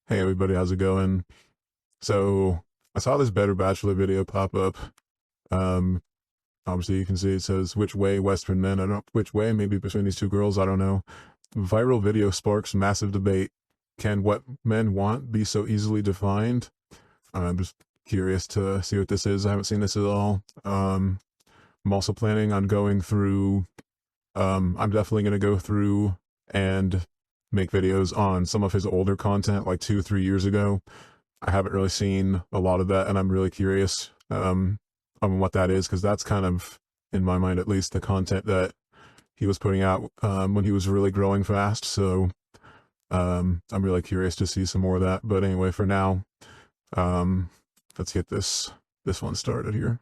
Hey everybody, how's it going? So I saw this Better Bachelor video pop up. Um, Obviously you can see it says which way Western men. I don't know which way, maybe between these two girls, I don't know. Viral video sparks massive debate. Can what men want be so easily defined? I'm just curious to see what this is. I haven't seen this at all. I'm also planning on going through I'm definitely gonna go through and make videos on some of his older content like 2, 3 years ago. I haven't really seen a lot of that, and I'm really curious on what that is because that's kind of, in my mind at least, the content that he was putting out when he was really growing fast. So I'm really curious to see some more of that. But anyway, for now, um, let's get this one started here.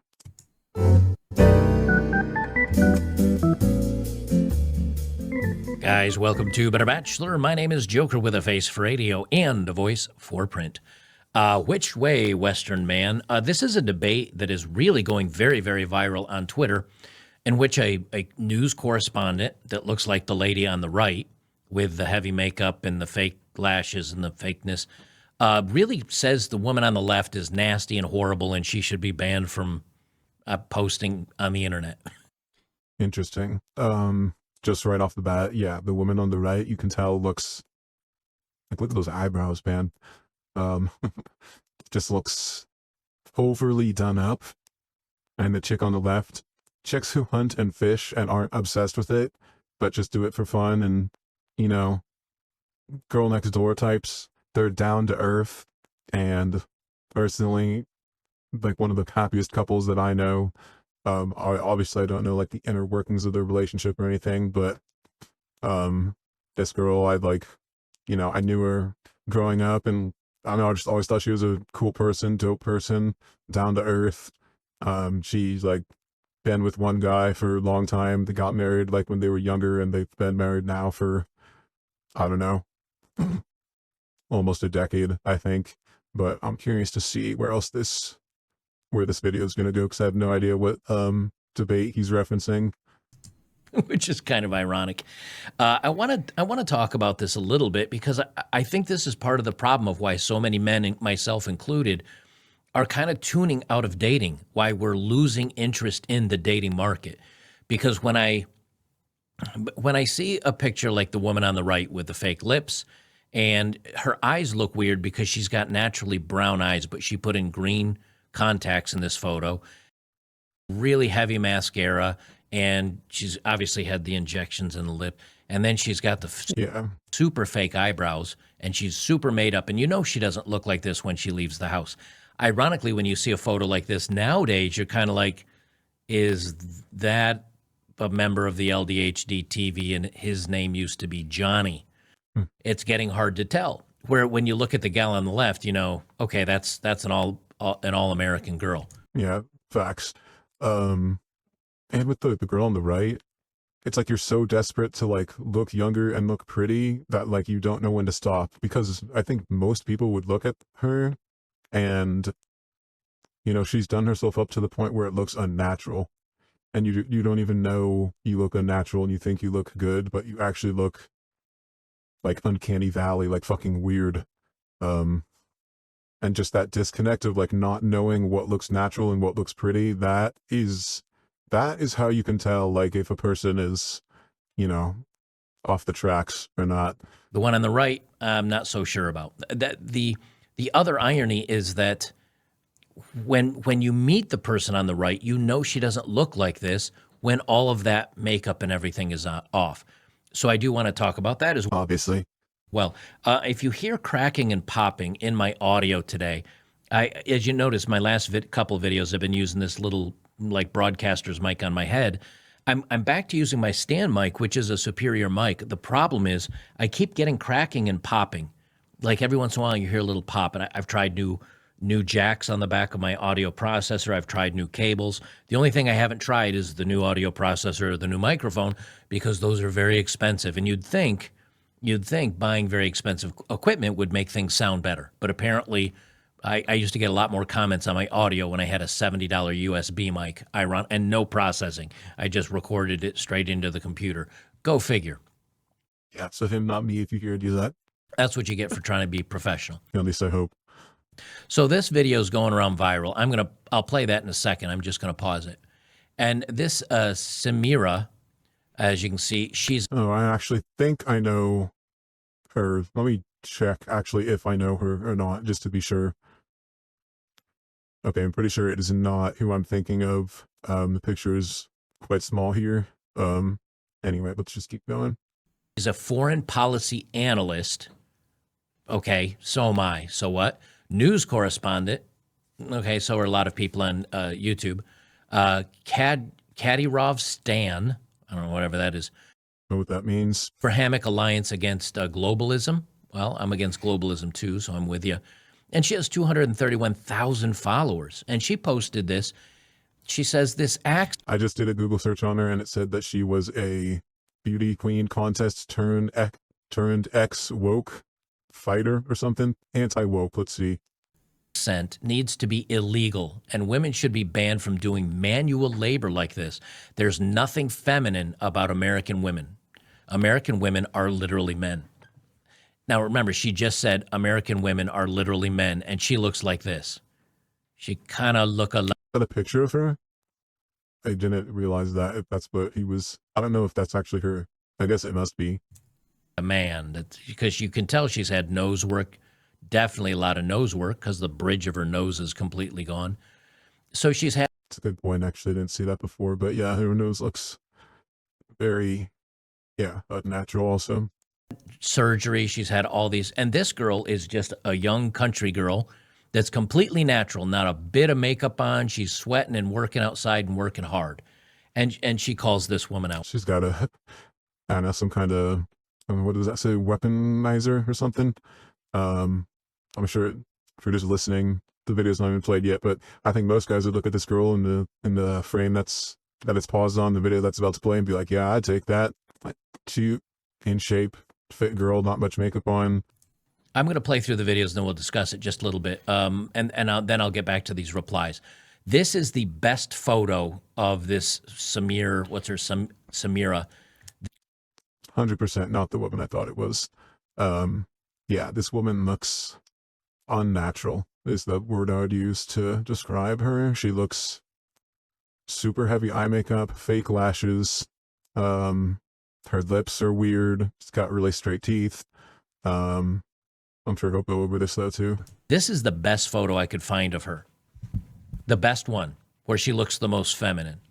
Guys, welcome to Better Bachelor. My name is Joker with a face for radio and a voice for print. Which way, Western man? This is a debate that is really going very, very viral on Twitter, in which a news correspondent that looks like the lady on the right with the heavy makeup and the fake lashes and the fakeness really says the woman on the left is nasty and horrible and she should be banned from posting on the internet. Interesting. Just right off the bat, yeah, the woman on the right, you can tell looks like, look at those eyebrows, man. Um, just looks overly done up. And the chick on the left, chicks who hunt and fish and aren't obsessed with it, but just do it for fun and, you know, girl next door types. They're down to earth and personally, like one of the happiest couples that I know. Obviously I don't know like the inner workings of their relationship or anything, but this girl I like, I knew her growing up and I don't know, I just always thought she was a cool person, dope person, down to earth. She's like been with one guy for a long time. They got married like when they were younger and they've been married now for, I don't know, almost a decade, I think. But I'm curious to see where this video is going to go because I have no idea what debate he's referencing. Which is kind of ironic. I want to talk about this a little bit because I think this is part of the problem of why so many men, myself included, are kind of tuning out of dating. Why we're losing interest in the dating market. Because when I see a picture like the woman on the right with the fake lips, and her eyes look weird because she's got naturally brown eyes, but she put in green contacts in this photo, really heavy mascara, and she's obviously had the injections in the lip. And then she's got the Yeah. super fake eyebrows, and she's super made up. And you know she doesn't look like this when she leaves the house. Ironically, when you see a photo like this nowadays, you're kind of like, is that a member of the LDHD TV and his name used to be Johnny? Hmm. It's getting hard to tell. Where when you look at the gal on the left, you know, okay, that's an all American girl. Yeah, facts. Um, and with the girl on the right, it's like you're so desperate to like look younger and look pretty that like you don't know when to stop because I think most people would look at her and she's done herself up to the point where it looks unnatural and you don't even know you look unnatural and you think you look good but you actually look like uncanny valley, like fucking weird. Um and just that disconnect of like not knowing what looks natural and what looks pretty, that is how you can tell like if a person is, you know, off the tracks or not. The one on the right, I'm not so sure about. The other irony is that when you meet the person on the right, you know she doesn't look like this when all of that makeup and everything is off. So I do want to talk about that as Obviously. well. If you hear cracking and popping in my audio today, as you notice, my last couple of videos I've been using this little like broadcaster's mic on my head. I'm back to using my stand mic, which is a superior mic. The problem is I keep getting cracking and popping. Like every once in a while you hear a little pop, and I've tried new jacks on the back of my audio processor. I've tried new cables. The only thing I haven't tried is the new audio processor or the new microphone because those are very expensive. And you'd think buying very expensive equipment would make things sound better. But apparently I used to get a lot more comments on my audio when I had a $70 USB mic, and no processing. I just recorded it straight into the computer. Go figure. Yeah, so him, not me, if you hear do that. That's what you get for trying to be professional. At least I hope. So this video is going around viral. I'll play that in a second. I'm just gonna pause it. And this Samira, as you can see, she's Oh, I actually think I know her. Let me check actually if I know her or not, just to be sure. Okay, I'm pretty sure it is not who I'm thinking of. The picture is quite small here. Anyway, let's just keep going. a foreign policy analyst. Okay, so am I. So what? News correspondent. Okay, so are a lot of people on YouTube. Kadyrov Stan. I don't know, whatever that is. Know what that means? For Hammock Alliance Against Globalism. Well, I'm against globalism too, so I'm with you. And she has 231,000 followers. And she posted this. She says this act. I just did a Google search on her and it said that she was a beauty queen contest turned ex woke fighter or something. Anti woke. Let's see. Consent needs to be illegal, and women should be banned from doing manual labor like this. There's nothing feminine about American women. American women are literally men. Now remember, she just said American women are literally men, and she looks like this. She kind of look alike. Got a picture of her? I didn't realize that if that's what he was. I don't know if that's actually her. I guess it must be. A man, because you can tell she's had nose work, definitely a lot of nose work because the bridge of her nose is completely gone. So she's had. It's a good point. Actually, I didn't see that before, but yeah, her nose looks very, unnatural also. Surgery. She's had all these. And this girl is just a young country girl that's completely natural, not a bit of makeup on. She's sweating and working outside and working hard. And she calls this woman out. She's got a, I don't know, some kind of, what does that say, weaponizer or something? I'm sure if you're just listening, the video's not even played yet, but I think most guys would look at this girl in the frame that it's paused on, the video that's about to play, and be like, yeah, I'd take that. Like, cute, in shape, fit girl, not much makeup on. I'm going to play through the videos and then we'll discuss it just a little bit. Then I'll get back to these replies. This is the best photo of this Samira. What's her Samira? 100% not the woman I thought it was. Yeah, this woman looks unnatural is the word I would use to describe her. She looks super heavy eye makeup, fake lashes. Her lips are weird. She's got really straight teeth. I'm sure he'll go over this though too. This is the best photo I could find of her. The best one, where she looks the most feminine.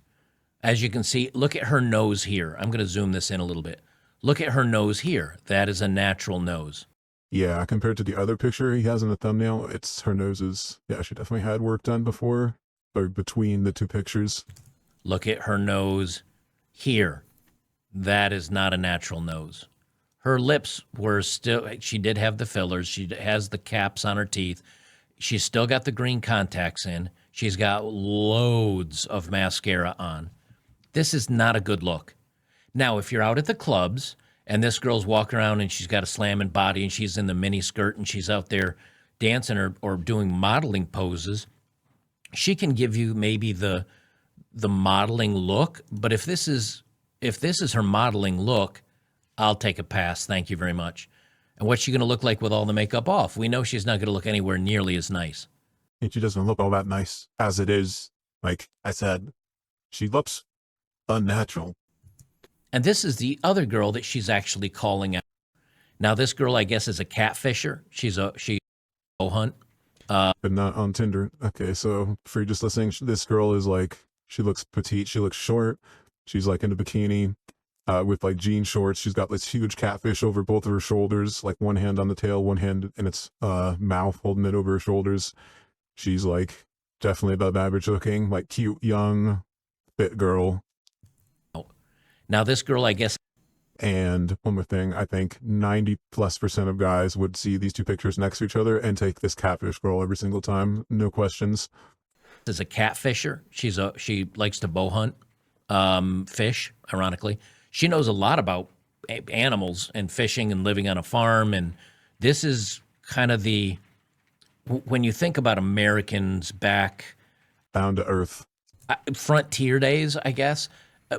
As you can see, look at her nose here. I'm going to zoom this in a little bit. Look at her nose here. That is a natural nose. Yeah, compared to the other picture he has in the thumbnail, it's her nose is, yeah, she definitely had work done before, or between the two pictures. Look at her nose here. That is not a natural nose. Her lips were still, she did have the fillers. She has the caps on her teeth. She's still got the green contacts in. She's got loads of mascara on. This is not a good look. Now, if you're out at the clubs and this girl's walking around and she's got a slamming body and she's in the mini skirt and she's out there dancing or doing modeling poses, she can give you maybe the modeling look. But if this is her modeling look, I'll take a pass. Thank you very much. And what's she going to look like with all the makeup off? We know she's not going to look anywhere nearly as nice. And she doesn't look all that nice as it is. Like I said, she looks unnatural. And this is the other girl that she's actually calling out. Now, this girl, I guess, is a catfisher. She hunt. But not on Tinder. Okay, so for you just listening, this girl is like, she looks petite, she looks short. She's like in a bikini with like jean shorts. She's got this huge catfish over both of her shoulders, like one hand on the tail, one hand in its mouth, holding it over her shoulders. She's like definitely above average looking, like cute, young, fit girl. Now, this girl, I guess. And one more thing, I think 90+% of guys would see these two pictures next to each other and take this catfish girl every single time. No questions. Is a catfisher. She likes to bow hunt fish, ironically. She knows a lot about animals and fishing and living on a farm. And this is kind of when you think about Americans back. Down to earth. Frontier days, I guess.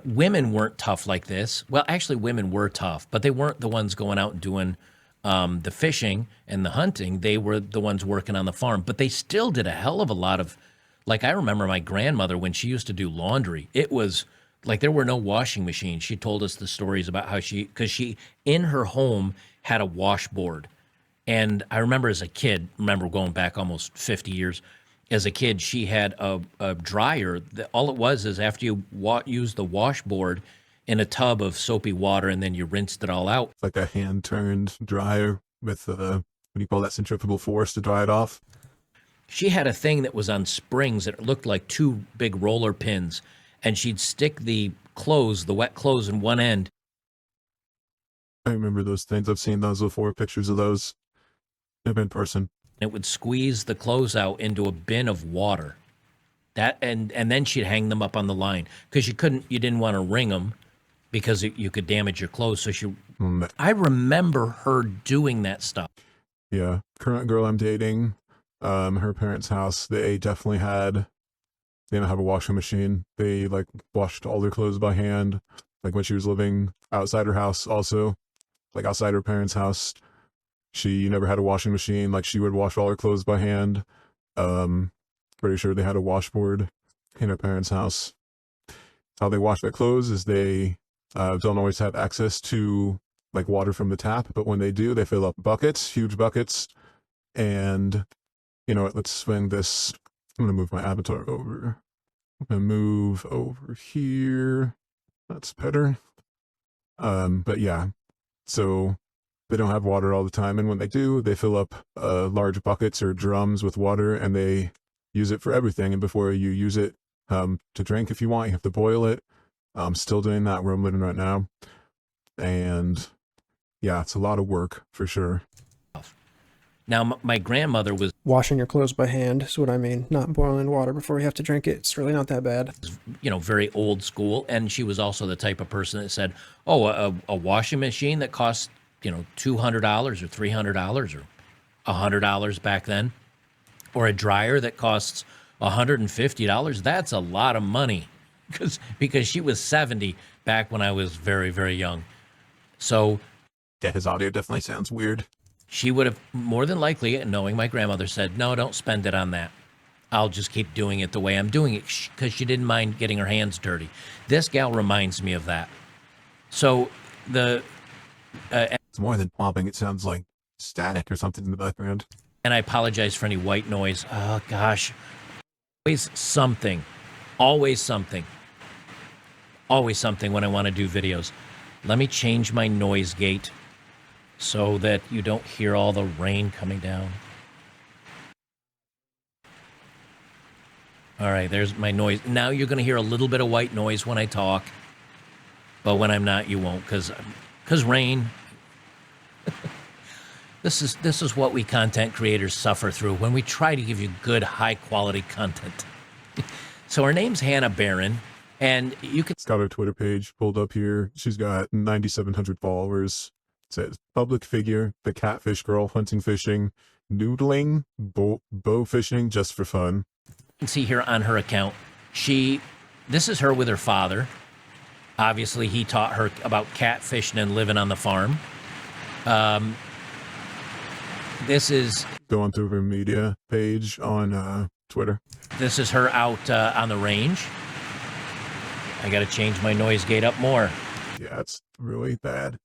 Women weren't tough like this. Well, actually, women were tough, but they weren't the ones going out and doing the fishing and the hunting, they were the ones working on the farm. But they still did a hell of a lot of, like, I remember my grandmother when she used to do laundry. It was like there were no washing machines. She told us the stories about how because she in her home had a washboard. And I remember as a kid, remember going back almost 50 years, as a kid, she had a dryer. All it was is after you use the washboard in a tub of soapy water and then you rinsed it all out. It's like a hand-turned dryer with, what do you call that, centrifugal force to dry it off? She had a thing that was on springs that looked like two big roller pins, and she'd stick the wet clothes in one end. I remember those things. I've seen those before, pictures of those in person. It would squeeze the clothes out into a bin of water. And then she'd hang them up on the line because you didn't want to wring them because you could damage your clothes. So I remember her doing that stuff. Yeah. Current girl I'm dating, her parents' house, they definitely they didn't have a washing machine. They like washed all their clothes by hand. Like when she was living outside her house also, like outside her parents' house, she never had a washing machine. Like she would wash all her clothes by hand. Pretty sure they had a washboard in her parents' house. How they wash their clothes is they don't always have access to like water from the tap, but when they do, they fill up buckets, huge buckets. And you know what, let's swing this. I'm gonna move my avatar over. I'm gonna move over here. That's better. But yeah, so they don't have water all the time, and when they do, they fill up large buckets or drums with water, and they use it for everything. And before you use it to drink, if you want, you have to boil it. I'm still doing that where I'm living right now, and yeah, it's a lot of work for sure. Now, my grandmother was washing your clothes by hand is what I mean, not boiling water before you have to drink it. It's really not that bad. Very old school, and she was also the type of person that said, "Oh, a washing machine that costs $200 or $300 or $100 back then, or a dryer that costs $150. That's a lot of money," because she was 70 back when I was very, very young. So yeah, his audio definitely sounds weird. She would have more than likely, knowing my grandmother, said, "No, don't spend it on that. I'll just keep doing it the way I'm doing it," because she didn't mind getting her hands dirty. This gal reminds me of that. So it's more than popping. It sounds like static or something in the background. And I apologize for any white noise. Oh, gosh. Always something. Always something. Always something when I want to do videos. Let me change my noise gate so that you don't hear all the rain coming down. All right, there's my noise. Now you're going to hear a little bit of white noise when I talk, but when I'm not, you won't, because rain. This is what we content creators suffer through when we try to give you good, high-quality content. So her name's Hannah Barron, and you can... It's got her Twitter page pulled up here. She's got 9,700 followers. It says, public figure, the catfish girl, hunting, fishing, noodling, bow fishing, just for fun. You can see here on her account, this is her with her father. Obviously, he taught her about catfishing and living on the farm. This is... Going through her media page on Twitter. This is her out on the range. I got to change my noise gate up more. Yeah, it's really bad.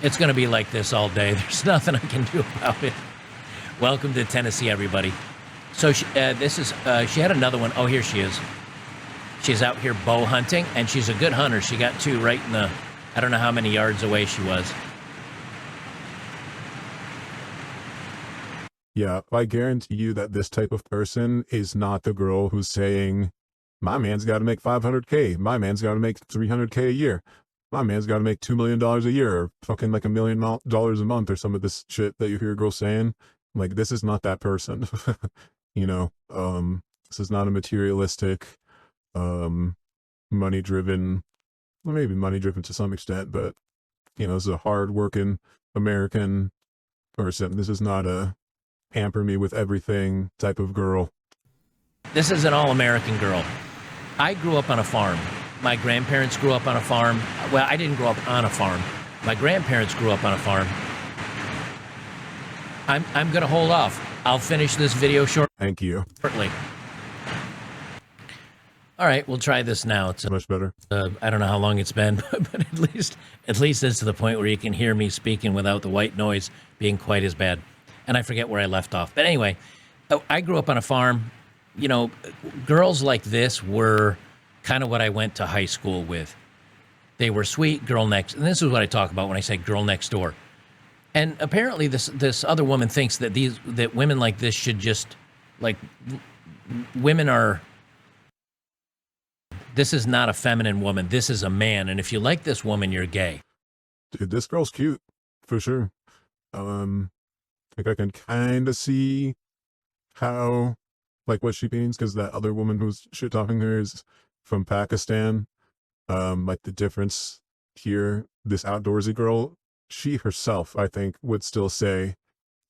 It's going to be like this all day. There's nothing I can do about it. Welcome to Tennessee, everybody. So she had another one. Oh, here she is. She's out here bow hunting, and she's a good hunter. She got two right in the, I don't know how many yards away she was. Yeah, I guarantee you that this type of person is not the girl who's saying, my man's got to make $500K. My man's got to make $300K a year. My man's got to make $2 million a year, or fucking like $1 million a month, or some of this shit that you hear girls saying. Like, this is not that person. This is not a materialistic, money-driven, well, maybe money-driven to some extent, but, this is a hard-working American person. This is not a pamper me with everything type of girl. This is an all-American girl. I grew up on a farm. My grandparents grew up on a farm. Well, I didn't grow up on a farm. My grandparents grew up on a farm. I'm gonna hold off. I'll finish this video Thank you. shortly. All right, we'll try this now. It's Much better. I don't know how long it's been, but at least it's to the point where you can hear me speaking without the white noise being quite as bad. And I forget where I left off. But anyway, I grew up on a farm. You know, girls like this were kind of what I went to high school with. They were sweet, girl next, and this is what I talk about when I say girl next door. And apparently, this other woman thinks that that women like this should just like women are. This is not a feminine woman. This is a man, and if you like this woman, you're gay. Dude, this girl's cute for sure. I think I can kind of see how, like, what she means, because that other woman who's shit talking her is from Pakistan. Like the difference here, this outdoorsy girl, she herself, I think, would still say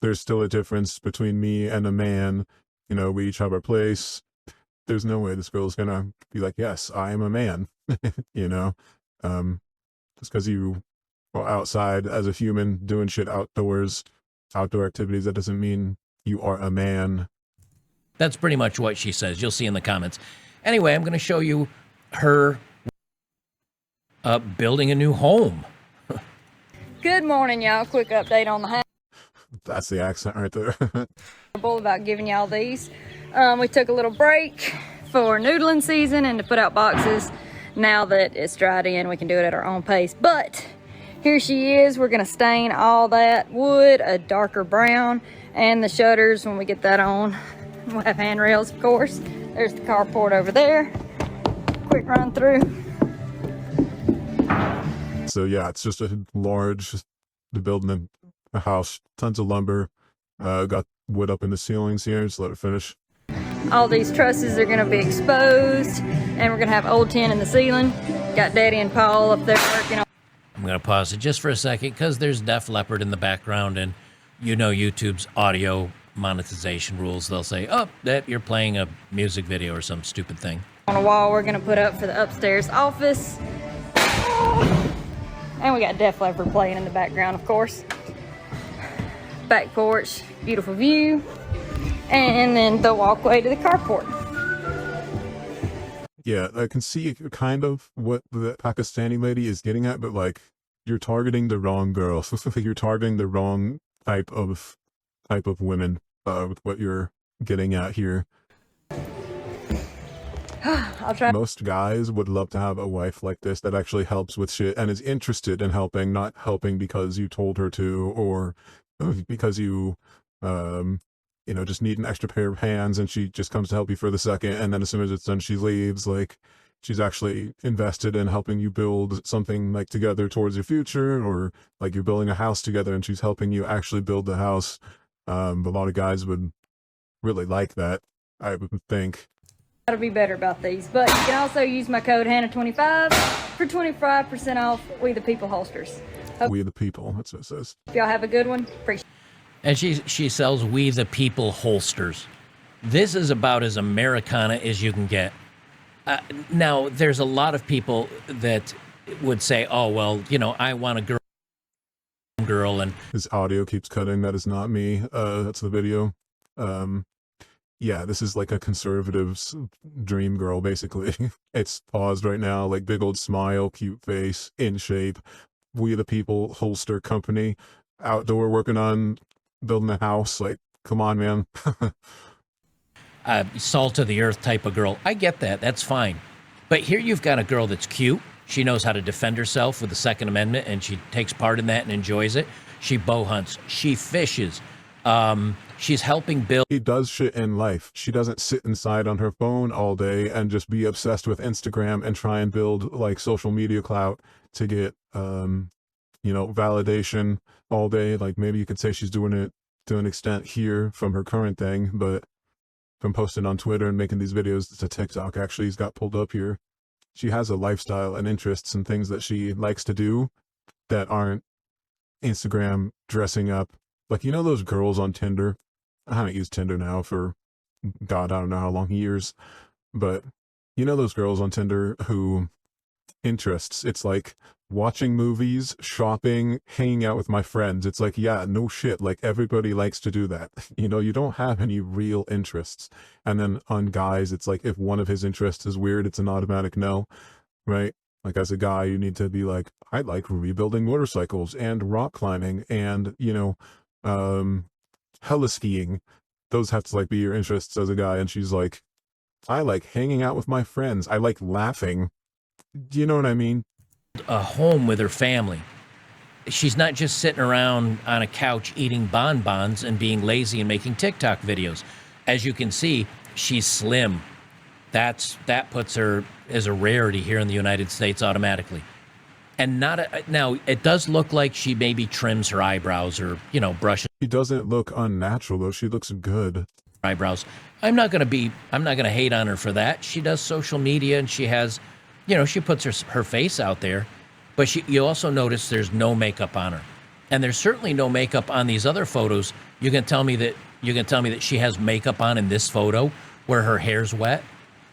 there's still a difference between me and a man. You know, we each have our place. There's no way this girl's gonna be like, yes, I am a man. You know, just because you are outside as a human doing shit outdoors, outdoor activities, that doesn't mean you are a man. That's pretty much what she says. You'll see in the comments. Anyway, I'm going to show you her building a new home. Good morning, y'all. Quick update on the house. That's the accent right there. About giving y'all these. We took a little break for noodling season and to put out boxes. Now that it's dried in, we can do it at our own pace. But here she is. We're going to stain all that wood a darker brown, and the shutters, when we get that on, we'll have handrails, of course. There's the carport over there. Quick run through. So yeah, it's just a large, the building a house, tons of lumber, got wood up in the ceilings here. Just let it finish. All these trusses are going to be exposed, and we're going to have old tin in the ceiling. Got Daddy and Paul up there working on. I'm going to pause it just for a second because there's Def Leppard in the background, and you know YouTube's audio monetization rules. They'll say, oh, that you're playing a music video or some stupid thing. On a wall we're going to put up for the upstairs office. And we got Def Leppard playing in the background, of course. Back porch, beautiful view. And then the walkway to the carport. Yeah, I can see kind of what the Pakistani lady is getting at, but like, you're targeting the wrong girl. So you're targeting the wrong type of women with what you're getting at here. I'll try. Most guys would love to have a wife like this that actually helps with shit and is interested in helping, not helping because you told her to, or because you know, just need an extra pair of hands and she just comes to help you for the second, and then as soon as it's done she leaves. Like, she's actually invested in helping you build something like together towards your future, or like you're building a house together and she's helping you actually build the house. A lot of guys would really like that, I would think. Gotta be better about these, but you can also use my code Hannah25 for 25% off We the People holsters. Hope We the people, that's what it says. y'all have a good one. Appreciate. And she sells We the People holsters. This is about as Americana as you can get. Now, there's a lot of people that would say, oh, well, you know, I want a girl, and His audio keeps cutting. That is not me. That's the video. Yeah, this is like a conservative's dream girl, basically. It's paused right now, like big old smile, cute face, in shape. We the People holster company, outdoor working on building a house. Like, come on, man. salt of the earth type of girl. I get that. That's fine. But here you've got a girl that's cute. She knows how to defend herself with the Second Amendment, and she takes part in that and enjoys it. She bow hunts. She fishes. She's helping build. She does shit in life. She doesn't sit inside on her phone all day and just be obsessed with Instagram and try and build like social media clout to get, you know, validation all day. Like, maybe you could say she's doing it to an extent here from her current thing, but from posting on Twitter and making these videos to TikTok, actually, he's got pulled up here. She has a lifestyle and interests and things that she likes to do that aren't Instagram dressing up. Like, you know, those girls on Tinder. I haven't used Tinder now for, God, I don't know how long, years. But you know those girls on Tinder who interests. It's like watching movies, shopping, hanging out with my friends. It's like, yeah, no shit. Like everybody likes to do that. You know, you don't have any real interests. And then on guys, it's like if one of his interests is weird, it's an automatic no, right? Like as a guy, you need to be like, I like rebuilding motorcycles and rock climbing and, you know, heli skiing. Those have to like be your interests as a guy. And she's like, I like hanging out with my friends. I like laughing. Do you know what I mean? A home with her family. She's not just sitting around on a couch eating bonbons and being lazy and making TikTok videos. As you can see, she's slim. That puts her as a rarity here in the United States automatically. And now it does look like she maybe trims her eyebrows or, you know, brushes She doesn't look unnatural though. She looks good. her eyebrows. I'm not going to hate on her for that. She does social media and she has, you know, she puts her face out there, but you also notice there's no makeup on her. And there's certainly no makeup on these other photos. You can tell me that she has makeup on in this photo where her hair's wet.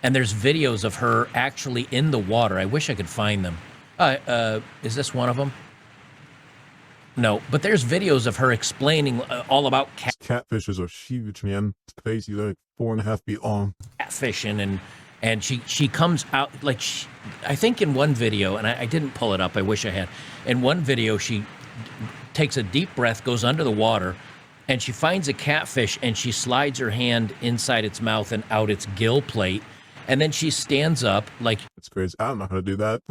And there's videos of her actually in the water. I wish I could find them. Is this one of them? No, but there's videos of her explaining all about Catfishes are huge, man. It's crazy. They're like 4.5 feet long. catfishing, and she comes out like I think in one video, and I didn't pull it up. I wish I had. In one video, she takes a deep breath, goes under the water, and she finds a catfish, and she slides her hand inside its mouth and out its gill plate, and then she stands up like It's crazy. I don't know how to do that.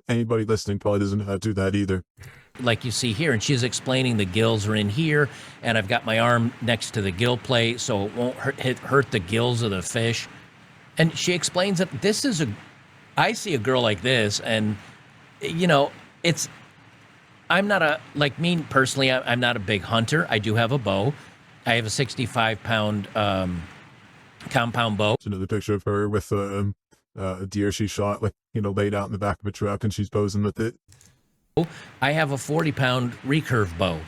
Anybody listening probably doesn't know how to do that either. you see here, and she's explaining the gills are in here, and I've got my arm next to the gill plate so it won't hurt the gills of the fish. And she explains that I see a girl like this, and you know, I'm not me personally, I'm not a big hunter. I do have a bow. I have a 65-pound compound bow. It's another picture of her with a deer she shot, like, you know, laid out in the back of a truck, and she's posing with it. I have a 40-pound recurve bow,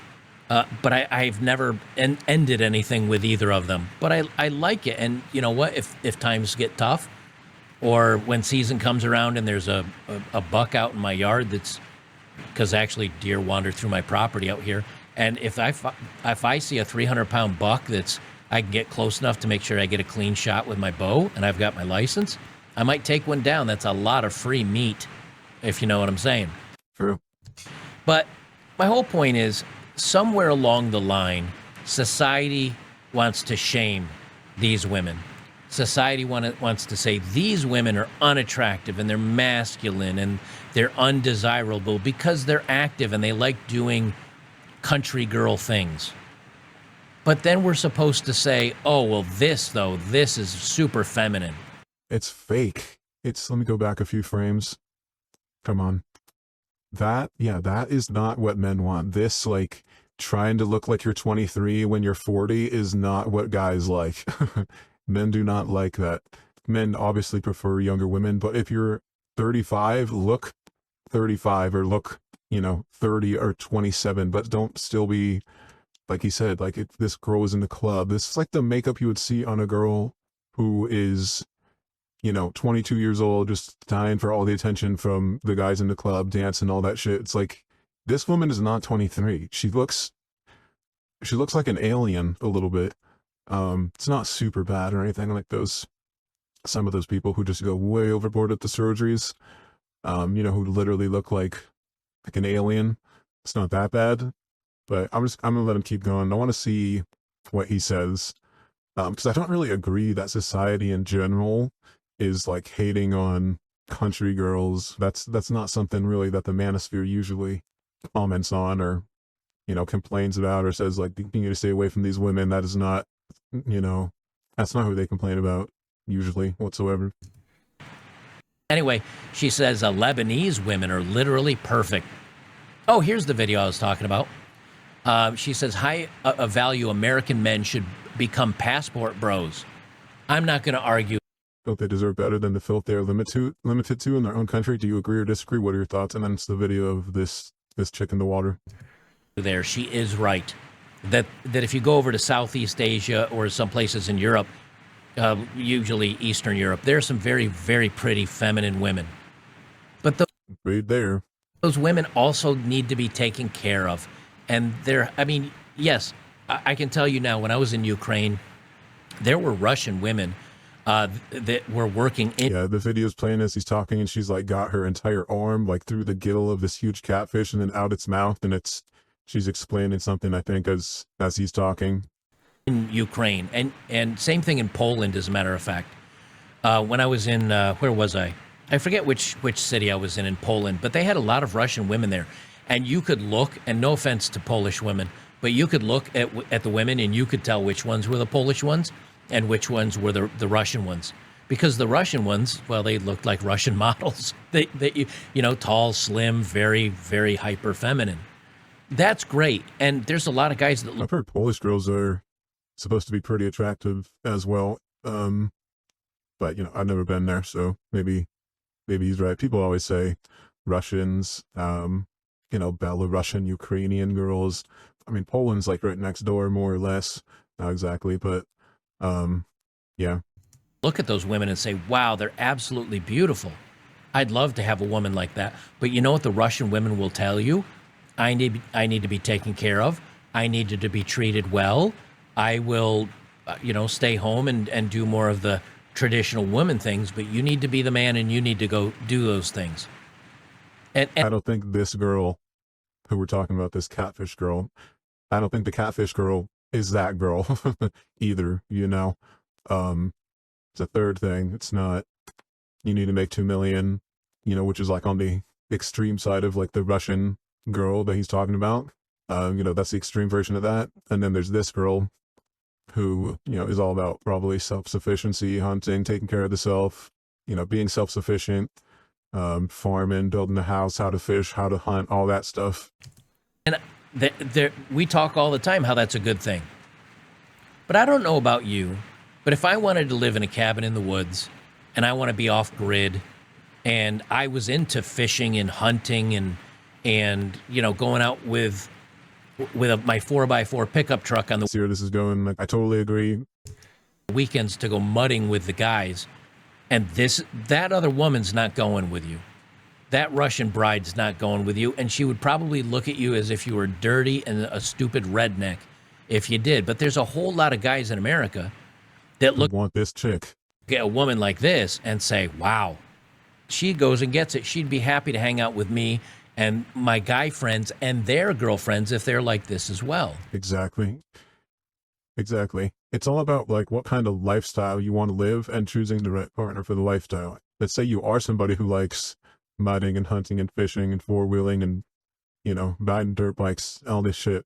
but I've never ended anything with either of them. But I like it, and you know what? If times get tough, or when season comes around and there's a buck out in my yard, that's because actually deer wander through my property out here, and if I see a 300-pound buck that's I can get close enough to make sure I get a clean shot with my bow, and I've got my license, I might take one down. That's a lot of free meat, if you know what I'm saying. True. But my whole point is, somewhere along the line, society wants to shame these women. Society wants to say these women are unattractive and they're masculine and they're undesirable because they're active and they like doing country girl things. But then we're supposed to say, oh, well, this is super feminine. It's fake. Let me go back a few frames. Come on. That is not what men want. This, like, trying to look like you're 23 when you're 40 is not what guys like. Men do not like that. Men obviously prefer younger women, but if you're 35, look 35 or look, you know, 30 or 27, but don't still be, like he said, like if this girl is in the club. This is like the makeup you would see on a girl who is, you know, 22 years old, just dying for all the attention from the guys in the club, dancing, all that shit. It's like, this woman is not 23. She looks like an alien a little bit. It's not super bad or anything like some of those people who just go way overboard at the surgeries, you know, who literally look like an alien. It's not that bad, but I'm gonna let him keep going. I want to see what he says. Because I don't really agree that society in general is like hating on country girls. That's not something really that the manosphere usually comments on or, you know, complains about or says like, you need to stay away from these women. That is not, you know, that's not who they complain about usually whatsoever. Anyway, she says Lebanese women are literally perfect. Oh, here's the video I was talking about. She says high value American men should become passport bros. I'm not going to argue. Don't they deserve better than the filth they are limited to in their own country? Do you agree or disagree? What are your thoughts? And then it's the video of this chick in the water. There, she is right. That if you go over to Southeast Asia or some places in Europe, usually Eastern Europe, there are some very, very pretty feminine women. right there. Those women also need to be taken care of. And I mean, yes, I can tell you now, when I was in Ukraine, there were Russian women that were working in. Yeah, the video's playing as he's talking, and she's like got her entire arm like through the gill of this huge catfish and then out its mouth, and she's explaining something, I think, as he's talking. In Ukraine, and same thing in Poland, as a matter of fact. When I was in, where was I? I forget which city I was in Poland, but they had a lot of Russian women there. And you could look, and no offense to Polish women, but you could look at the women and you could tell which ones were the Polish ones and which ones were the Russian ones. Because the Russian ones, well, they looked like Russian models. They you know, tall, slim, very, very hyper feminine. That's great. And there's a lot of guys that look. I've heard Polish girls are supposed to be pretty attractive as well. But you know, I've never been there, so maybe he's right. People always say Russians, you know, Belarusian, Ukrainian girls. I mean, Poland's like right next door, more or less. Not exactly, but yeah. Look at those women and say, wow, they're absolutely beautiful. I'd love to have a woman like that. But you know what the Russian women will tell you? I need to be taken care of. I needed to be treated well. I will, you know, stay home and do more of the traditional woman things, but you need to be the man and you need to go do those things. And I don't think this girl who we're talking about, this catfish girl, I don't think the catfish girl is that girl either, you know. It's a third thing. It's not, you need to make 2 million, you know, which is like on the extreme side of like the Russian girl that he's talking about. You know, that's the extreme version of that. And then there's this girl who, you know, is all about probably self-sufficiency, hunting, taking care of the self, you know, being self-sufficient, farming, building a house, how to fish, how to hunt, all that stuff. And we talk all the time how that's a good thing. But I don't know about you, but if I wanted to live in a cabin in the woods and I want to be off grid and I was into fishing and hunting and you know, going out with my 4x4 pickup truck on the See where this is going. Like, I totally agree. weekends to go mudding with the guys, and that other woman's not going with you. That Russian bride's not going with you, and she would probably look at you as if you were dirty and a stupid redneck if you did. But there's a whole lot of guys in America that look Want this chick. at a woman like this and say, wow, she goes and gets it. She'd be happy to hang out with me and my guy friends and their girlfriends if they're like this as well. Exactly. It's all about like what kind of lifestyle you want to live and choosing the right partner for the lifestyle. Let's say you are somebody who likes mudding and hunting and fishing and four-wheeling and, you know, riding dirt bikes, all this shit.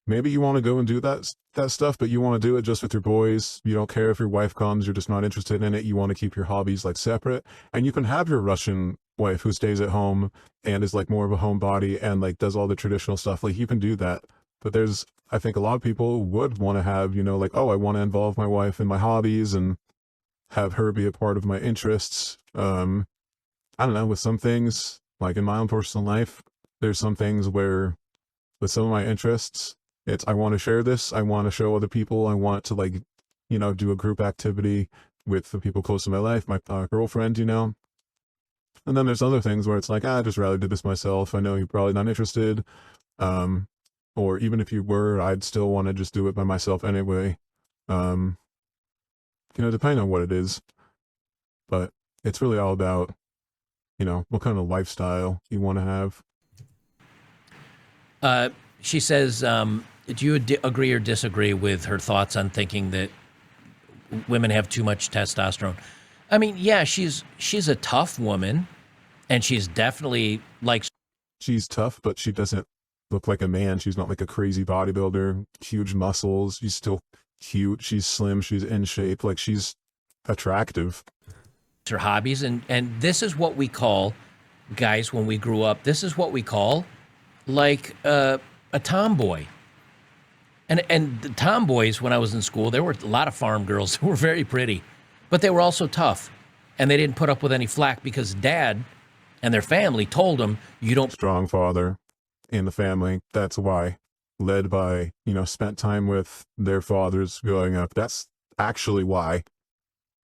Maybe you want to go and do that stuff, but you want to do it just with your boys. You don't care if your wife comes. You're just not interested in it. You want to keep your hobbies like separate. And you can have your Russian wife who stays at home and is like more of a homebody and like does all the traditional stuff. Like you can do that. But I think a lot of people would want to have, you know, like, oh, I want to involve my wife in my hobbies and have her be a part of my interests. I don't know, with some things, like in my own personal life, there's some things where with some of my interests, I want to share this. I want to show other people. I want to like, you know, do a group activity with the people close to my life, my girlfriend, you know. And then there's other things where it's like, I just rather do this myself. I know you're probably not interested. Or even if you were, I'd still want to just do it by myself anyway. You know, depending on what it is. But it's really all about, you know, what kind of lifestyle you want to have. She says, do you agree or disagree with her thoughts on thinking that women have too much testosterone? I mean, yeah, she's a tough woman, and she's definitely like. She's tough, but she doesn't look like a man. She's not like a crazy bodybuilder, huge muscles. She's still cute. She's slim. She's in shape. Like she's attractive. Her hobbies, and this is what we call, guys, when we grew up, this is what we call like a tomboy. And the tomboys, when I was in school, there were a lot of farm girls who were very pretty, but they were also tough, and they didn't put up with any flack because dad and their family told them, you don't. Strong father in the family. That's why. Led by, you know, spent time with their fathers growing up. That's actually why.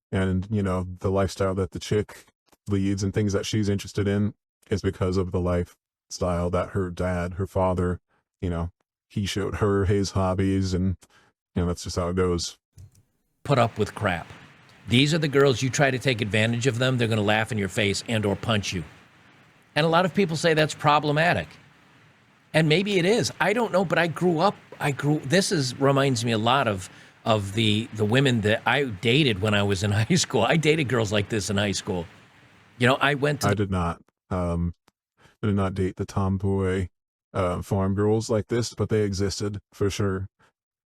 And, you know, the lifestyle that the chick leads and things that she's interested in, is because of the lifestyle that her dad, her father, you know, he showed her his hobbies, and that's just how it goes. Put up with crap. These are the girls, you try to take advantage of them, they're going to laugh in your face and or punch you. And a lot of people say that's problematic. And maybe it is. I don't know, but reminds me a lot of the women that I dated when I was in high school. I dated girls like this in high school. I did not. I did not date the tomboy farm girls like this, but they existed for sure.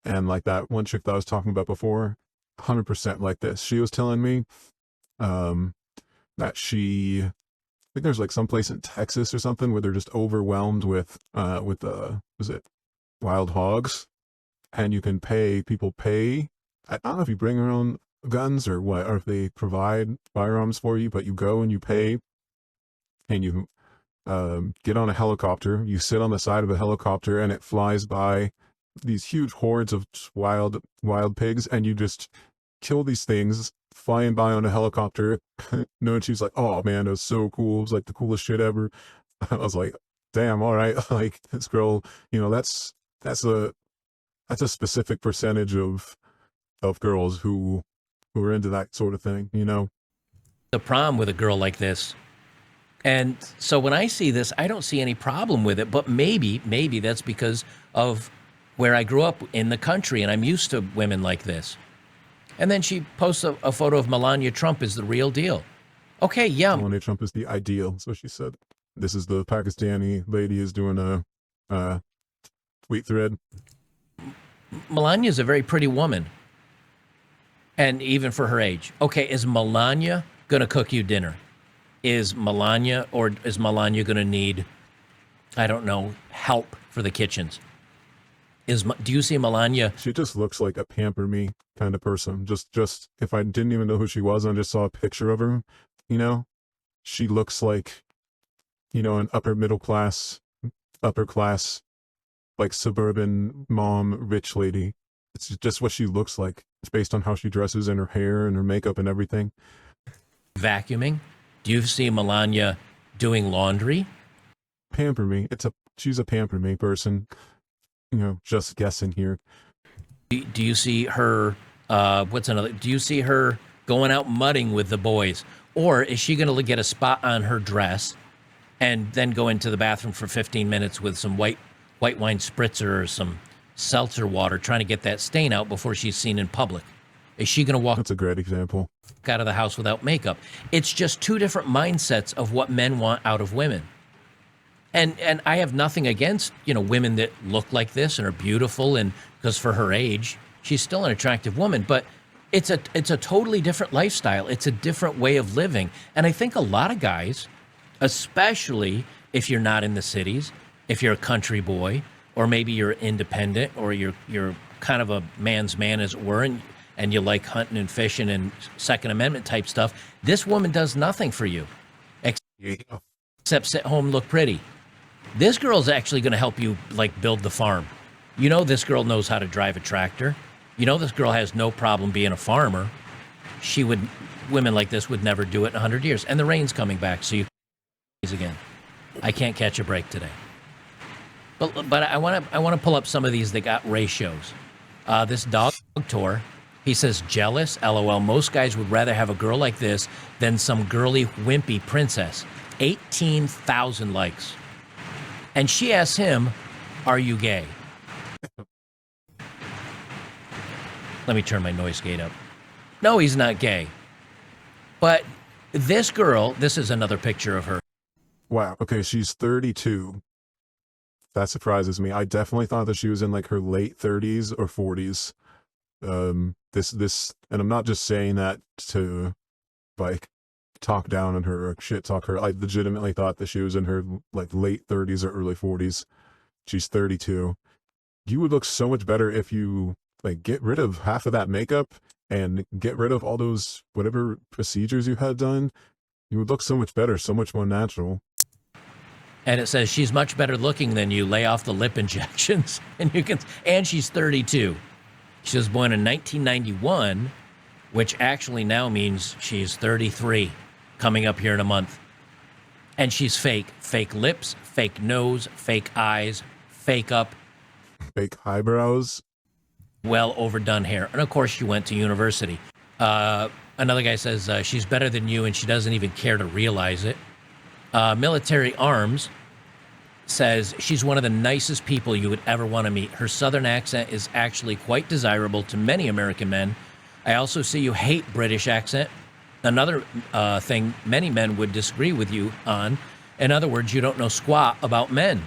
And like that one chick that I was talking about before, 100% like this. She was telling me that I think there's like some place in Texas or something where they're just overwhelmed with was it wild hogs, and people pay. I don't know if you bring your own guns or what, or if they provide firearms for you, but you go and you pay, and you get on a helicopter, you sit on the side of a helicopter, and it flies by these huge hordes of wild pigs, and you just kill these things flying by on a helicopter. And she's like, oh man, it was so cool, it was like the coolest shit ever. I was like, damn, all right. Like, this girl, that's a specific percentage of girls who are into that sort of thing, the prom with a girl like this. And so when I see this, I don't see any problem with it, but maybe that's because of where I grew up in the country, and I'm used to women like this. And then she posts a photo of Melania Trump as the real deal. Okay, yeah. Melania Trump is the ideal, so she said. This is the Pakistani lady is doing a tweet thread. Melania's a very pretty woman. And even for her age. Okay, is Melania going to cook you dinner? Is Melania going to need, I don't know, help for the kitchens? Do you see Melania? She just looks like a pamper me kind of person. Just if I didn't even know who she was and I just saw a picture of her, she looks like, an upper class, like suburban mom, rich lady. It's just what she looks like. It's based on how she dresses and her hair and her makeup and everything. Vacuuming? Do you see Melania doing laundry? Pamper me. She's a pamper me person. Just guessing here. Do you see her, do you see her going out mudding with the boys? Or is she going to get a spot on her dress and then go into the bathroom for 15 minutes with some white wine spritzer or some seltzer water, trying to get that stain out before she's seen in public? Is she going to walk That's a great example. Out of the house without makeup? It's just two different mindsets of what men want out of women. And I have nothing against, women that look like this and are beautiful, and because for her age, she's still an attractive woman, but it's a totally different lifestyle. It's a different way of living. And I think a lot of guys, especially if you're not in the cities, if you're a country boy, or maybe you're independent, or you're kind of a man's man, as it were, and you like hunting and fishing and Second Amendment type stuff, this woman does nothing for you except sit home and look pretty. This girl's actually going to help you, like, build the farm. This girl knows how to drive a tractor. This girl has no problem being a farmer. Women like this would never do it in 100 years. And the rain's coming back, so you again. I can't catch a break today. But I want to pull up some of these that got ratios. This dog tour, he says, jealous, LOL. Most guys would rather have a girl like this than some girly, wimpy princess. 18,000 likes. And she asks him, are you gay? Let me turn my noise gate up. No, he's not gay. But this girl, this is another picture of her. Wow. Okay, she's 32. That surprises me. I definitely thought that she was in like her late 30s or 40s. And I'm not just saying that to like talk down on her or shit talk her. I legitimately thought that she was in her like late 30s or early 40s. She's 32. You would look so much better if you like get rid of half of that makeup and get rid of all those whatever procedures you had done. You would look so much better, so much more natural. And it says she's much better looking than you. Lay off the lip injections, and she's 32. She was born in 1991, which actually now means she's 33, coming up here in a month. And she's fake. Fake lips, fake nose, fake eyes, fake up, Fake eyebrows. well overdone hair. And of course, she went to university. Another guy says she's better than you and she doesn't even care to realize it. Military Arms says she's one of the nicest people you would ever want to meet. Her southern accent is actually quite desirable to many American men. I also see you hate British accent. Another thing many men would disagree with you on. In other words, you don't know squat about men.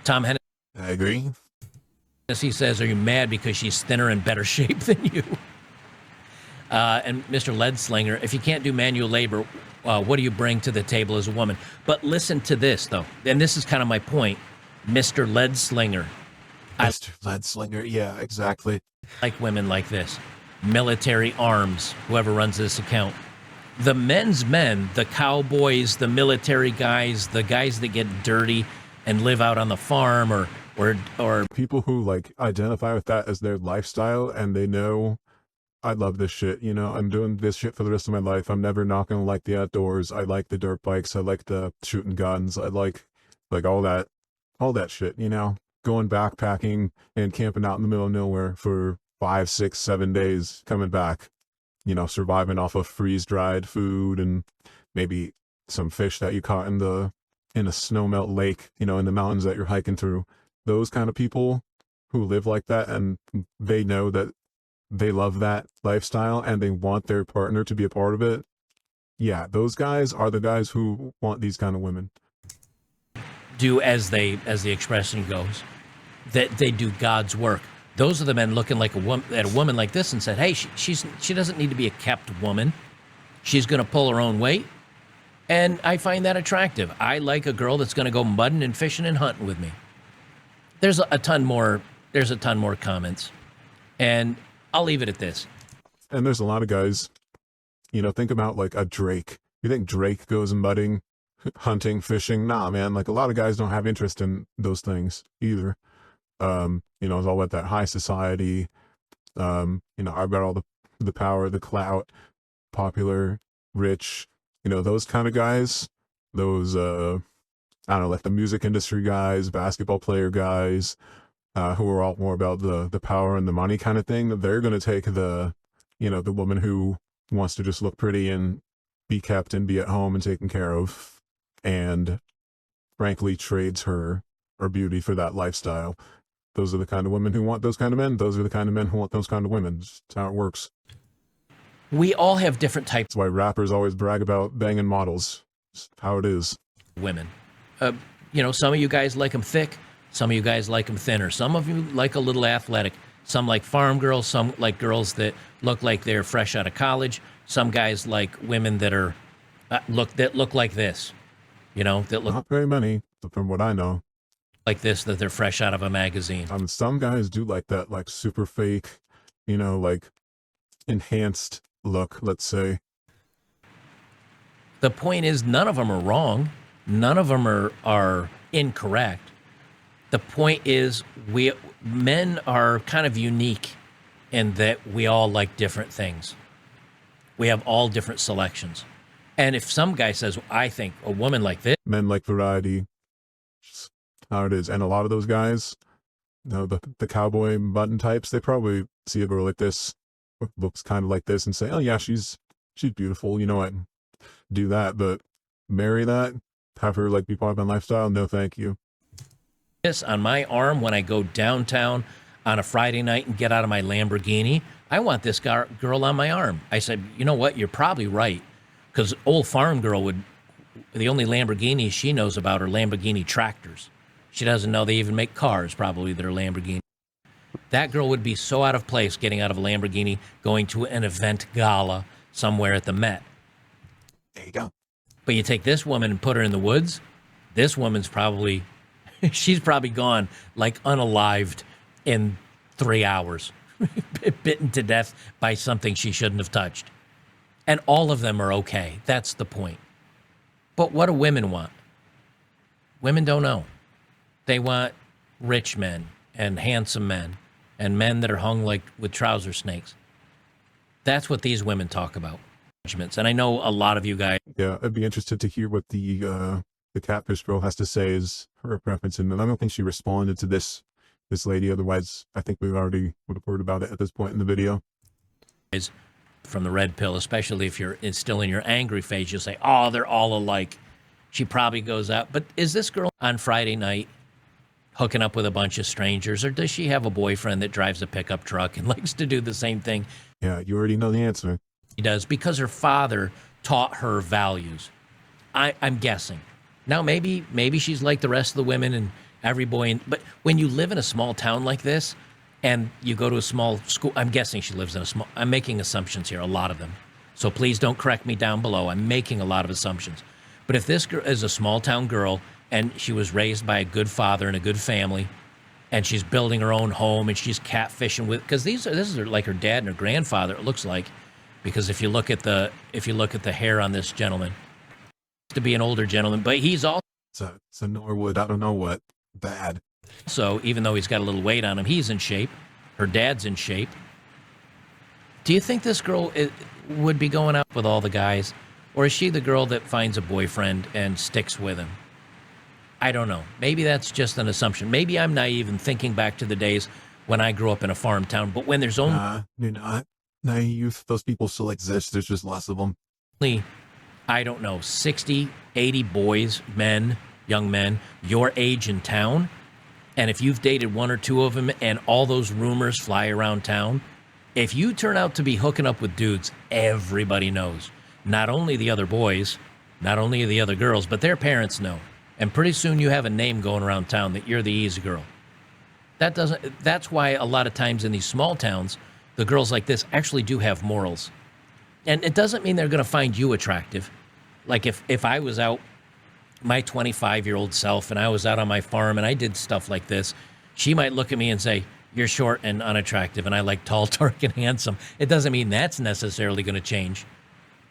Tom I agree. Hennessy says, are you mad because she's thinner and better shape than you? And Mr. Leadslinger, if you can't do manual labor, what do you bring to the table as a woman? But listen to this, though. And this is kind of my point. Mr. Leadslinger, Mr. Leadslinger. Yeah, exactly. like women like this. Military Arms, whoever runs this account. The men's men, the cowboys, the military guys, the guys that get dirty and live out on the farm or People who like identify with that as their lifestyle and they know I love this shit. You know, I'm doing this shit for the rest of my life. I'm never not gonna like the outdoors. I like the dirt bikes. I like the shooting guns. I like all that shit, you know, going backpacking and camping out in the middle of nowhere for 5, 6, 7 days, coming back, you know, surviving off of freeze dried food and maybe some fish that you caught in a snowmelt lake, you know, in the mountains that you're hiking through. Those kind of people who live like that and they know that they love that lifestyle and they want their partner to be a part of it. Yeah, those guys are the guys who want these kind of women. do as the expression goes, that they do God's work. Those are the men looking like at a woman like this and said, hey, she doesn't need to be a kept woman. She's going to pull her own weight. And I find that attractive. I like a girl that's going to go mudding and fishing and hunting with me. There's a ton more comments. And I'll leave it at this. And there's a lot of guys, you know, think about like a Drake. You think Drake goes mudding, hunting, fishing? Nah, man. Like a lot of guys don't have interest in those things either. You know, it's all about that high society. You know, I've got all the power, the clout, popular, rich, you know, those kind of guys. Those, I don't know, like the music industry guys, basketball player guys, who are all more about the power and the money kind of thing. They're going to take the woman who wants to just look pretty and be kept and be at home and taken care of, and frankly trades her beauty for that lifestyle. Those are the kind of women who want those kind of men. Those are the kind of men who want those kind of women. That's how it works. We all have different types That's why rappers always brag about banging models. It's how it is. of women. You know, some of you guys like them thick. Some of you guys like them thinner. Some of you like a little athletic. Some like farm girls. Some like girls that look like they're fresh out of college. Some guys like women that are look like this. You know, that look Not very many, but from what I know. like this, that they're fresh out of a magazine. Some guys do like that, like super fake, you know, like enhanced look, let's say. The point is, none of them are wrong. None of them are incorrect. The point is, men are kind of unique in that we all like different things. We have all different selections. And if some guy says, I think a woman like this, Men like variety. Just how it is. And a lot of those guys, you know, the cowboy button types, they probably see a girl like this, looks kind of like this, and say, oh yeah, she's beautiful, you know what, do that. But marry that, have her like be part of my lifestyle? No, thank you. on my arm when I go downtown on a Friday night and get out of my Lamborghini, I want this girl on my arm. I said, you know what, you're probably right. Because old farm girl the only Lamborghinis she knows about are Lamborghini tractors. She doesn't know they even make cars, probably, that are Lamborghini. That girl would be so out of place getting out of a Lamborghini, going to an event gala somewhere at the Met. There you go. But you take this woman and put her in the woods, this woman's probably, she's probably gone like unalived in 3 hours, bitten to death by something she shouldn't have touched. And all of them are okay. That's the point. But what do women want? Women don't know. They want rich men and handsome men and men that are hung like with trouser snakes. That's what these women talk about. judgments. And I know a lot of you guys Yeah, I'd be interested to hear what the catfish girl has to say as her preference. And I don't think she responded to this lady. Otherwise, I think we already would have heard about it at this point in the video. from the red pill, especially if you're still in your angry phase, you'll say, oh, they're all alike. She probably goes out. But is this girl on Friday night hooking up with a bunch of strangers, or does she have a boyfriend that drives a pickup truck and likes to do the same thing Yeah, you already know the answer. he does because her father taught her values? I'm guessing. Now, maybe she's like the rest of the women and every boy. But when you live in a small town like this and you go to a small school, I'm guessing she lives in a small, I'm making assumptions here, a lot of them. So please don't correct me down below. I'm making a lot of assumptions. But if this girl is a small town girl and she was raised by a good father and a good family, and she's building her own home and she's catfishing with, because this is like her dad and her grandfather, it looks like, because if you look at the hair on this gentleman, to be an older gentleman, but he's also, It's a Norwood, I don't know what. Bad. even though he's got a little weight on him, he's in shape. Her dad's in shape. Do you think this girl would be going out with all the guys, or is she the girl that finds a boyfriend and sticks with him? I don't know. Maybe that's just an assumption. Maybe I'm naive and thinking back to the days when I grew up in a farm town, but when there's only Nah, you're not naive. Those people still exist. There's just less of them. I don't know, 60, 80 boys, men, young men, your age in town, and if you've dated one or two of them and all those rumors fly around town, if you turn out to be hooking up with dudes, everybody knows. Not only the other boys, not only the other girls, but their parents know. And pretty soon you have a name going around town that you're the easy girl. That's why a lot of times in these small towns, the girls like this actually do have morals. And it doesn't mean they're going to find you attractive. Like if I was out, my 25-year-old self, and I was out on my farm and I did stuff like this, she might look at me and say, you're short and unattractive and I like tall, dark, and handsome. It doesn't mean that's necessarily going to change.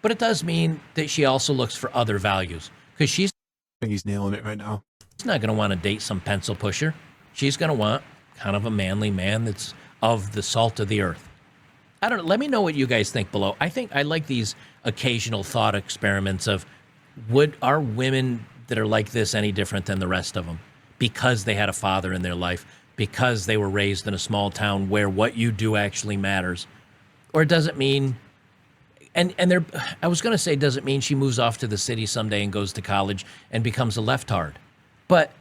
But it does mean that she also looks for other values, because she's I think he's nailing it right now. not going to want to date some pencil pusher. She's going to want kind of a manly man that's of the salt of the earth. I don't know. Let me know what you guys think below. I think I like these occasional thought experiments of, are women that are like this any different than the rest of them? Because they had a father in their life, because they were raised in a small town where what you do actually matters. Or does it mean, I was going to say, does it mean she moves off to the city someday and goes to college and becomes a leftard? But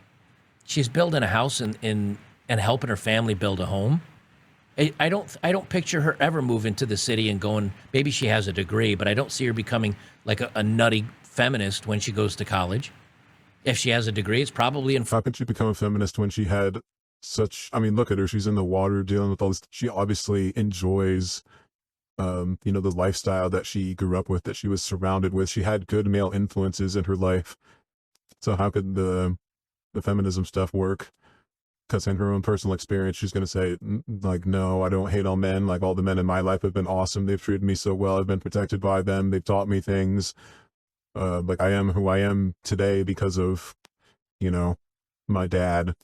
she's building a house and helping her family build a home. I don't picture her ever moving to the city and going, maybe she has a degree, but I don't see her becoming like a nutty feminist when she goes to college. If she has a degree, it's probably in. How could she become a feminist when she had such, I mean, look at her. She's in the water dealing with all this. She obviously enjoys, the lifestyle that she grew up with, that she was surrounded with. She had good male influences in her life. So how could the feminism stuff work? Because in her own personal experience, she's going to say, like, no, I don't hate all men. Like, all the men in my life have been awesome. They've treated me so well. I've been protected by them. They've taught me things. Like, I am who I am today because of, my dad.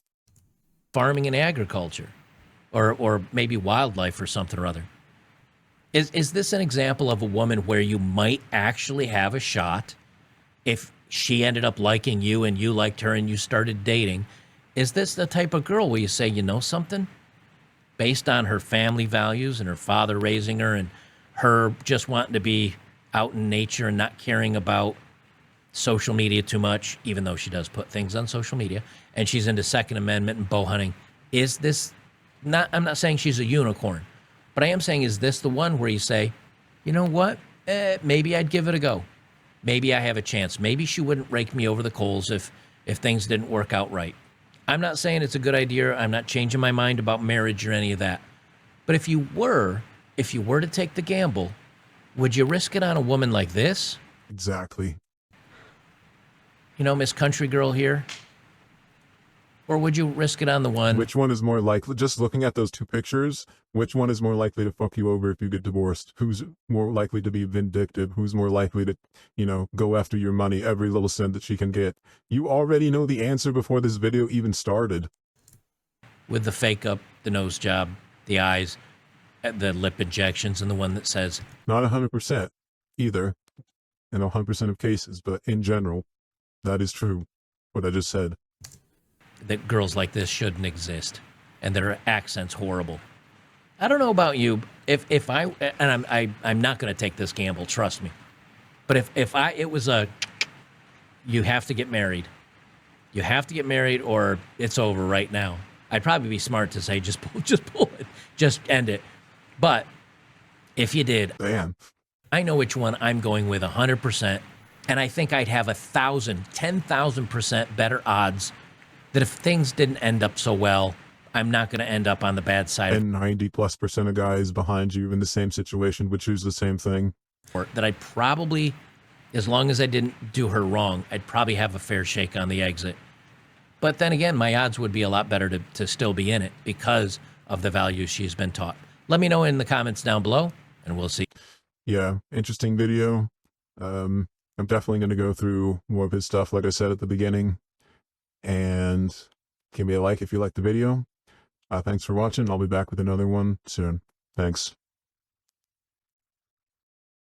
Farming and agriculture, or maybe wildlife or something or other. Is this an example of a woman where you might actually have a shot if she ended up liking you and you liked her and you started dating? Is this the type of girl where you say, you know something? Based on her family values and her father raising her and her just wanting to be out in nature and not caring about social media too much, even though she does put things on social media, and she's into Second Amendment and bow hunting. Is this not, I'm not saying she's a unicorn, but I am saying, is this the one where you say, you know what? Maybe I'd give it a go. Maybe I have a chance. Maybe she wouldn't rake me over the coals if things didn't work out right. I'm not saying it's a good idea. I'm not changing my mind about marriage or any of that. But if you were to take the gamble, would you risk it on a woman like this? Exactly. Miss Country Girl here? Or would you risk it on the one? Which one is more likely, just looking at those two pictures, which one is more likely to fuck you over if you get divorced? Who's more likely to be vindictive? Who's more likely to, go after your money, every little cent that she can get? You already know the answer before this video even started. With the fake up, the nose job, the eyes, the lip injections, and the one that says, Not 100%. either in 100% of cases, but in general, that is true, what I just said. That girls like this shouldn't exist, and their accent's horrible. I don't know about you. If I, and I'm not going to take this gamble, trust me. But if it was a, you have to get married. You have to get married or it's over right now. I'd probably be smart to say, just pull it. Just end it. But if you did, Damn. I know which one I'm going with 100%. And I think I'd have 10,000% better odds that if things didn't end up so well, I'm not going to end up on the bad side And 90+% of guys behind you in the same situation would choose the same thing. of that. I'd probably, as long as I didn't do her wrong, I'd probably have a fair shake on the exit. But then again, my odds would be a lot better to still be in it because of the values she's been taught. Let me know in the comments down below, and we'll see. Yeah, interesting video. I'm definitely going to go through more of his stuff, like I said at the beginning. And give me a like if you liked the video. Thanks for watching. I'll be back with another one soon. Thanks.